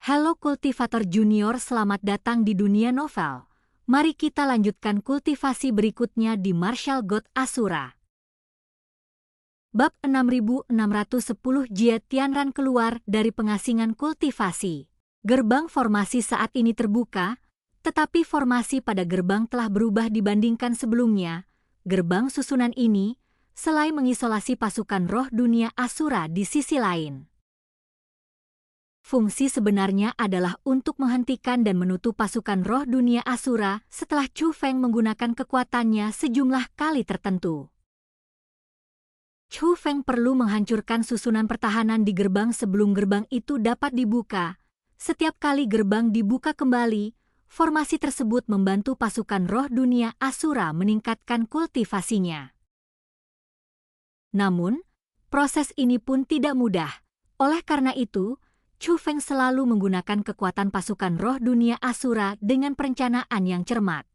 Halo kultivator junior, selamat datang di dunia novel. Mari kita lanjutkan kultivasi berikutnya di Martial God Asura. Bab 6610 Jie Tianran keluar dari pengasingan kultivasi. Gerbang formasi saat ini terbuka, tetapi formasi pada gerbang telah berubah dibandingkan sebelumnya. Gerbang susunan ini, selain mengisolasi pasukan roh dunia Asura di sisi lain, fungsi sebenarnya adalah untuk menghentikan dan menutup pasukan roh dunia Asura setelah Chu Feng menggunakan kekuatannya sejumlah kali tertentu. Chu Feng perlu menghancurkan susunan pertahanan di gerbang sebelum gerbang itu dapat dibuka. Setiap kali gerbang dibuka kembali, formasi tersebut membantu pasukan roh dunia Asura meningkatkan kultivasinya. Namun, proses ini pun tidak mudah. Oleh karena itu, Chu Feng selalu menggunakan kekuatan pasukan roh dunia Asura dengan perencanaan yang cermat.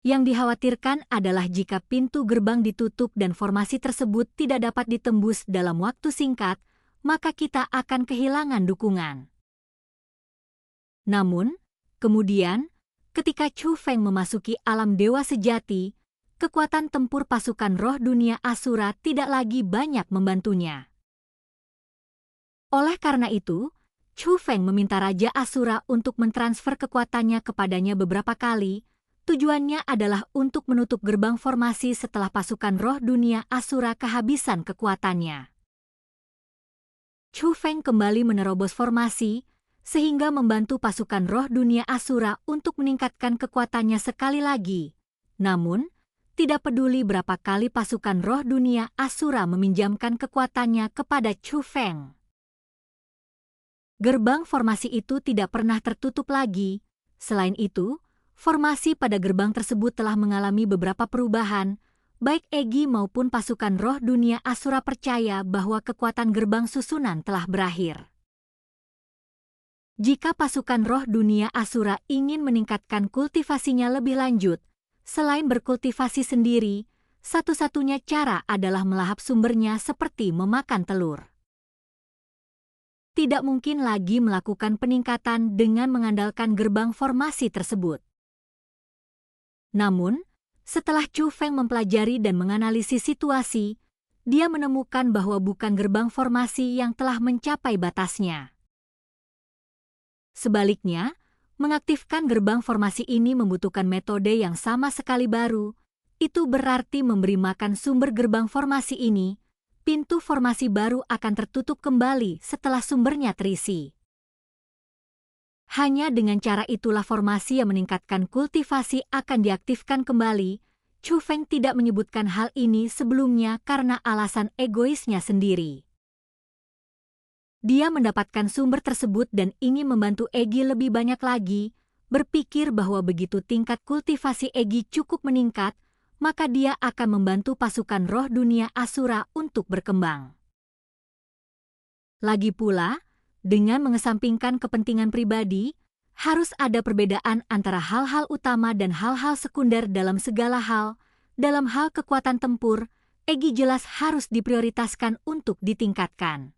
Yang dikhawatirkan adalah jika pintu gerbang ditutup dan formasi tersebut tidak dapat ditembus dalam waktu singkat, maka kita akan kehilangan dukungan. Namun, kemudian, ketika Chu Feng memasuki alam dewa sejati, kekuatan tempur pasukan roh dunia Asura tidak lagi banyak membantunya. Oleh karena itu, Chu Feng meminta Raja Asura untuk mentransfer kekuatannya kepadanya beberapa kali. Tujuannya adalah untuk menutup gerbang formasi setelah pasukan roh dunia Asura kehabisan kekuatannya. Chu Feng kembali menerobos formasi, sehingga membantu pasukan roh dunia Asura untuk meningkatkan kekuatannya sekali lagi. Namun, tidak peduli berapa kali pasukan roh dunia Asura meminjamkan kekuatannya kepada Chu Feng, gerbang formasi itu tidak pernah tertutup lagi. Selain itu, formasi pada gerbang tersebut telah mengalami beberapa perubahan. Baik Egi maupun pasukan roh dunia Asura percaya bahwa kekuatan gerbang susunan telah berakhir. Jika pasukan roh dunia Asura ingin meningkatkan kultivasinya lebih lanjut, selain berkultivasi sendiri, satu-satunya cara adalah melahap sumbernya seperti memakan telur. Tidak mungkin lagi melakukan peningkatan dengan mengandalkan gerbang formasi tersebut. Namun, setelah Chu Feng mempelajari dan menganalisis situasi, dia menemukan bahwa bukan gerbang formasi yang telah mencapai batasnya. Sebaliknya, mengaktifkan gerbang formasi ini membutuhkan metode yang sama sekali baru. Itu berarti memberi makan sumber gerbang formasi ini, pintu formasi baru akan tertutup kembali setelah sumbernya terisi. Hanya dengan cara itulah formasi yang meningkatkan kultivasi akan diaktifkan kembali. Chu Feng tidak menyebutkan hal ini sebelumnya karena alasan egoisnya sendiri. Dia mendapatkan sumber tersebut dan ingin membantu Egi lebih banyak lagi, berpikir bahwa begitu tingkat kultivasi Egi cukup meningkat, maka dia akan membantu pasukan roh dunia Asura untuk berkembang. Lagi pula, dengan mengesampingkan kepentingan pribadi, harus ada perbedaan antara hal-hal utama dan hal-hal sekunder dalam segala hal. Dalam hal kekuatan tempur, Egi jelas harus diprioritaskan untuk ditingkatkan.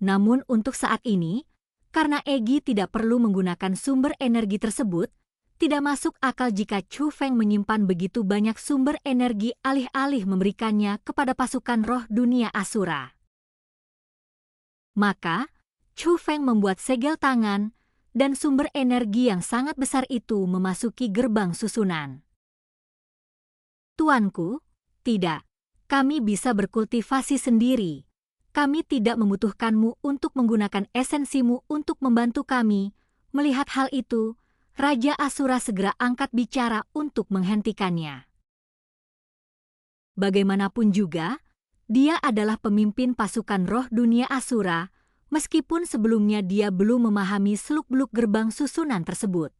Namun untuk saat ini, karena Egi tidak perlu menggunakan sumber energi tersebut, tidak masuk akal jika Chu Feng menyimpan begitu banyak sumber energi alih-alih memberikannya kepada pasukan roh dunia Asura. Maka, Chu Feng membuat segel tangan, dan sumber energi yang sangat besar itu memasuki gerbang susunan. Tuanku, tidak. Kami bisa berkultivasi sendiri. Kami tidak membutuhkanmu untuk menggunakan esensimu untuk membantu kami. Melihat hal itu, Raja Asura segera angkat bicara untuk menghentikannya. Bagaimanapun juga, dia adalah pemimpin pasukan roh dunia Asura, meskipun sebelumnya dia belum memahami seluk-beluk gerbang susunan tersebut.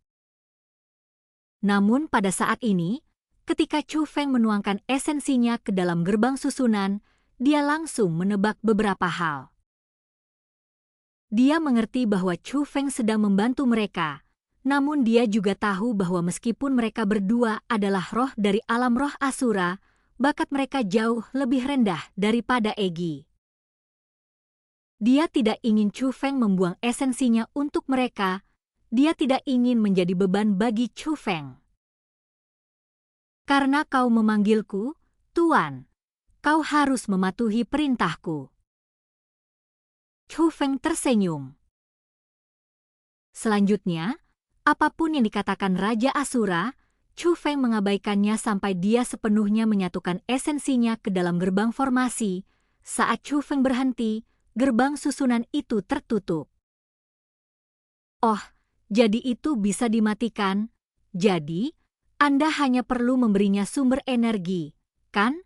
Namun pada saat ini, ketika Chu Feng menuangkan esensinya ke dalam gerbang susunan, dia langsung menebak beberapa hal. Dia mengerti bahwa Chu Feng sedang membantu mereka, namun dia juga tahu bahwa meskipun mereka berdua adalah roh dari alam roh Asura, bakat mereka jauh lebih rendah daripada Egi. Dia tidak ingin Chu Feng membuang esensinya untuk mereka. Dia tidak ingin menjadi beban bagi Chu Feng. Karena kau memanggilku, Tuan, kau harus mematuhi perintahku. Chu Feng tersenyum. Selanjutnya, apapun yang dikatakan Raja Asura, Chu Feng mengabaikannya sampai dia sepenuhnya menyatukan esensinya ke dalam gerbang formasi. Saat Chu Feng berhenti, gerbang susunan itu tertutup. Oh, jadi itu bisa dimatikan? Jadi, Anda hanya perlu memberinya sumber energi, kan?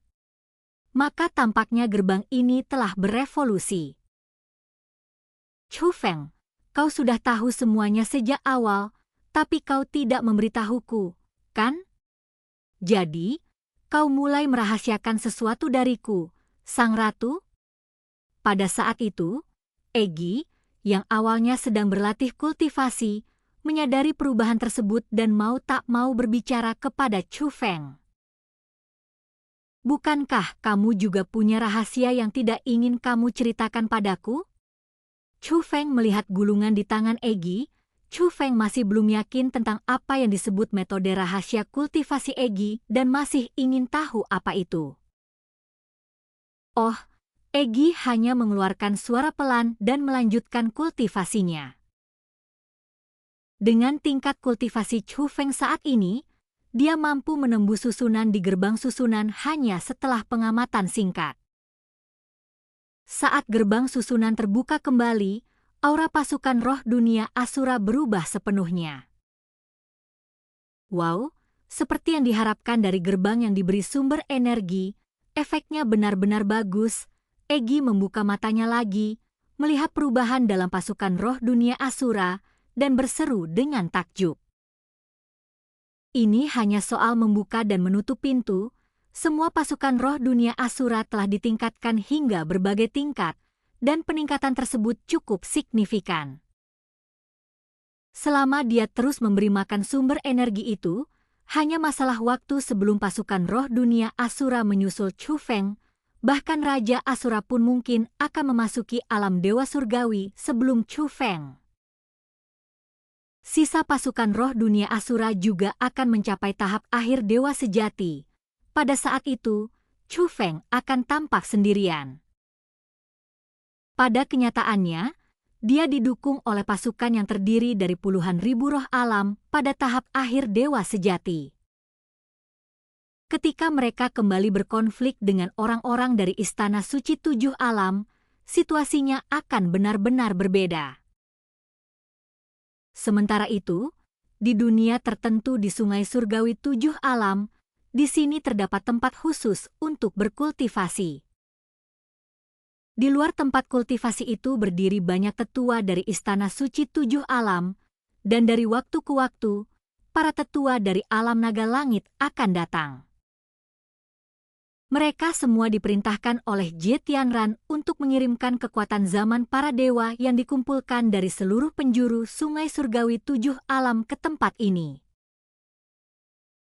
Maka tampaknya gerbang ini telah berevolusi. Chu Feng, kau sudah tahu semuanya sejak awal, tapi kau tidak memberitahuku, kan? Jadi, kau mulai merahasiakan sesuatu dariku, Sang Ratu? Pada saat itu, Egi, yang awalnya sedang berlatih kultivasi, menyadari perubahan tersebut dan mau tak mau berbicara kepada Chu Feng. Bukankah kamu juga punya rahasia yang tidak ingin kamu ceritakan padaku? Chu Feng melihat gulungan di tangan Egi. Chu Feng masih belum yakin tentang apa yang disebut metode rahasia kultivasi Egi dan masih ingin tahu apa itu. Oh, Egi hanya mengeluarkan suara pelan dan melanjutkan kultivasinya. Dengan tingkat kultivasi Chu Feng saat ini, dia mampu menembus susunan di gerbang susunan hanya setelah pengamatan singkat. Saat gerbang susunan terbuka kembali, aura pasukan roh dunia Asura berubah sepenuhnya. Wow, seperti yang diharapkan dari gerbang yang diberi sumber energi, efeknya benar-benar bagus. Egi membuka matanya lagi, melihat perubahan dalam pasukan roh dunia Asura, dan berseru dengan takjub. Ini hanya soal membuka dan menutup pintu. Semua pasukan roh dunia Asura telah ditingkatkan hingga berbagai tingkat, dan peningkatan tersebut cukup signifikan. Selama dia terus memberi makan sumber energi itu, hanya masalah waktu sebelum pasukan roh dunia Asura menyusul Chu Feng. Bahkan Raja Asura pun mungkin akan memasuki alam Dewa Surgawi sebelum Chu Feng. Sisa pasukan roh dunia Asura juga akan mencapai tahap akhir Dewa Sejati. Pada saat itu, Chu Feng akan tampak sendirian. Pada kenyataannya, dia didukung oleh pasukan yang terdiri dari puluhan ribu roh alam pada tahap akhir Dewa Sejati. Ketika mereka kembali berkonflik dengan orang-orang dari Istana Suci Tujuh Alam, situasinya akan benar-benar berbeda. Sementara itu, di dunia tertentu di Sungai Surgawi Tujuh Alam, di sini terdapat tempat khusus untuk berkultivasi. Di luar tempat kultivasi itu berdiri banyak tetua dari Istana Suci Tujuh Alam, dan dari waktu ke waktu, para tetua dari alam naga langit akan datang. Mereka semua diperintahkan oleh Jie Tianran untuk mengirimkan kekuatan zaman para dewa yang dikumpulkan dari seluruh penjuru Sungai Surgawi Tujuh Alam ke tempat ini.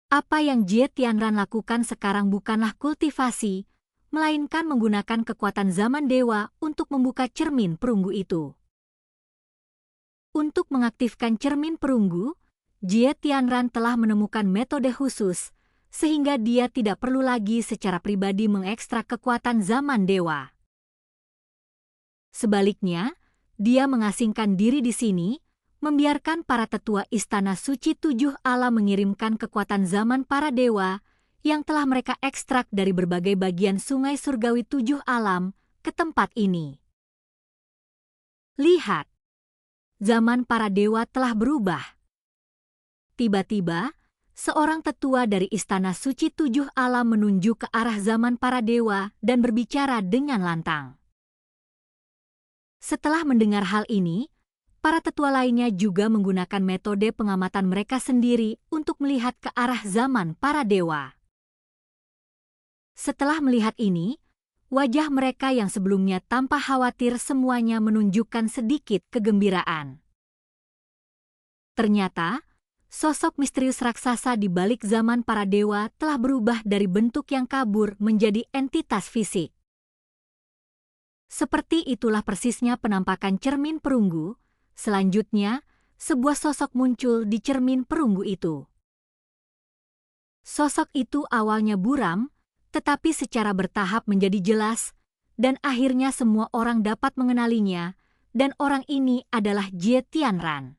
Apa yang Jie Tianran lakukan sekarang bukanlah kultivasi, melainkan menggunakan kekuatan zaman dewa untuk membuka cermin perunggu itu. Untuk mengaktifkan cermin perunggu, Jie Tianran telah menemukan metode khusus, sehingga dia tidak perlu lagi secara pribadi mengekstrak kekuatan zaman dewa. Sebaliknya, dia mengasingkan diri di sini, membiarkan para tetua Istana Suci Tujuh Alam mengirimkan kekuatan zaman para dewa yang telah mereka ekstrak dari berbagai bagian Sungai Surgawi Tujuh Alam ke tempat ini. Lihat, zaman para dewa telah berubah. Tiba-tiba, seorang tetua dari Istana Suci Tujuh Alam menunjuk ke arah zaman para dewa dan berbicara dengan lantang. Setelah mendengar hal ini, para tetua lainnya juga menggunakan metode pengamatan mereka sendiri untuk melihat ke arah zaman para dewa. Setelah melihat ini, wajah mereka yang sebelumnya tanpa khawatir semuanya menunjukkan sedikit kegembiraan. Ternyata, sosok misterius raksasa di balik zaman para dewa telah berubah dari bentuk yang kabur menjadi entitas fisik. Seperti itulah persisnya penampakan cermin perunggu. Selanjutnya, sebuah sosok muncul di cermin perunggu itu. Sosok itu awalnya buram, tetapi secara bertahap menjadi jelas, dan akhirnya semua orang dapat mengenalinya, dan orang ini adalah Jie Tianran.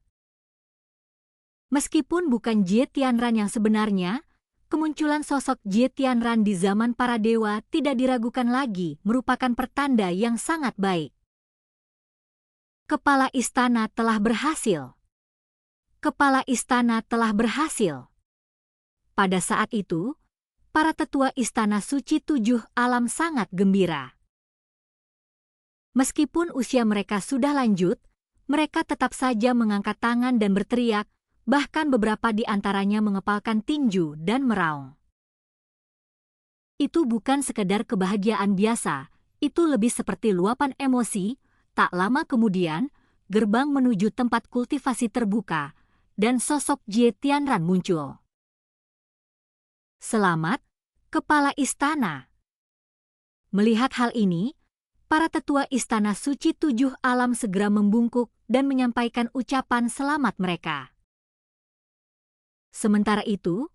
Meskipun bukan Jie Tianran yang sebenarnya, kemunculan sosok Jie Tianran di zaman para dewa tidak diragukan lagi merupakan pertanda yang sangat baik. Kepala istana telah berhasil. Kepala istana telah berhasil. Pada saat itu, para tetua istana suci 7 alam sangat gembira. Meskipun usia mereka sudah lanjut, mereka tetap saja mengangkat tangan dan berteriak, bahkan beberapa di antaranya mengepalkan tinju dan meraung. Itu bukan sekedar kebahagiaan biasa, itu lebih seperti luapan emosi. Tak lama kemudian, gerbang menuju tempat kultivasi terbuka, dan sosok Jie Tianran muncul. Selamat, Kepala Istana. Melihat hal ini, para tetua Istana Suci 7 alam segera membungkuk dan menyampaikan ucapan selamat mereka. Sementara itu,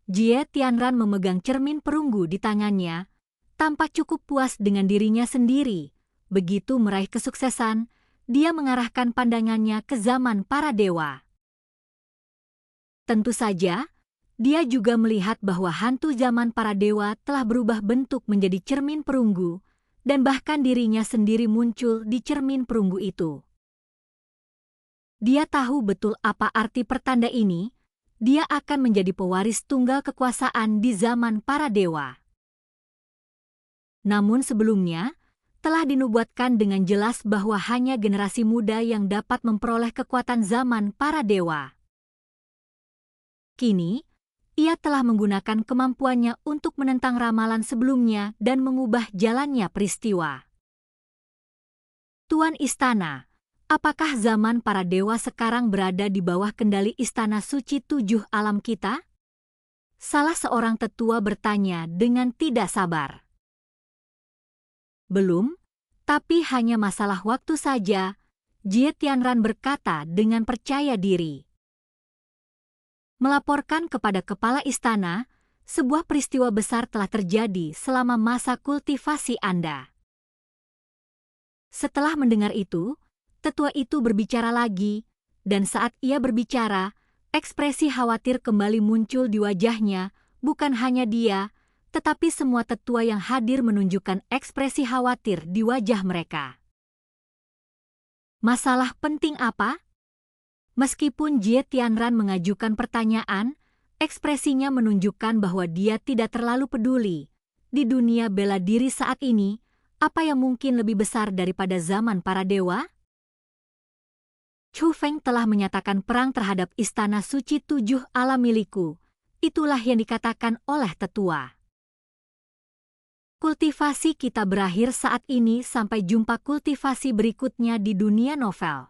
Jie Tianran memegang cermin perunggu di tangannya, tampak cukup puas dengan dirinya sendiri. Begitu meraih kesuksesan, dia mengarahkan pandangannya ke zaman para dewa. Tentu saja, dia juga melihat bahwa hantu zaman para dewa telah berubah bentuk menjadi cermin perunggu, dan bahkan dirinya sendiri muncul di cermin perunggu itu. Dia tahu betul apa arti pertanda ini. Dia akan menjadi pewaris tunggal kekuasaan di zaman para dewa. Namun sebelumnya, telah dinubuatkan dengan jelas bahwa hanya generasi muda yang dapat memperoleh kekuatan zaman para dewa. Kini, ia telah menggunakan kemampuannya untuk menentang ramalan sebelumnya dan mengubah jalannya peristiwa. Tuan Istana, apakah zaman para dewa sekarang berada di bawah kendali Istana Suci 7 alam kita? Salah seorang tetua bertanya dengan tidak sabar. Belum, tapi hanya masalah waktu saja, Jie Tianran berkata dengan percaya diri. Melaporkan kepada kepala istana, sebuah peristiwa besar telah terjadi selama masa kultivasi Anda. Setelah mendengar itu, tetua itu berbicara lagi, dan saat ia berbicara, ekspresi khawatir kembali muncul di wajahnya, bukan hanya dia, tetapi semua tetua yang hadir menunjukkan ekspresi khawatir di wajah mereka. Masalah penting apa? Meskipun Jie Tianran mengajukan pertanyaan, ekspresinya menunjukkan bahwa dia tidak terlalu peduli. Di dunia bela diri saat ini, apa yang mungkin lebih besar daripada zaman para dewa? Chu Feng telah menyatakan perang terhadap Istana Suci 7 alam milikku. Itulah yang dikatakan oleh tetua. Kultivasi kita berakhir saat ini, sampai jumpa kultivasi berikutnya di dunia novel.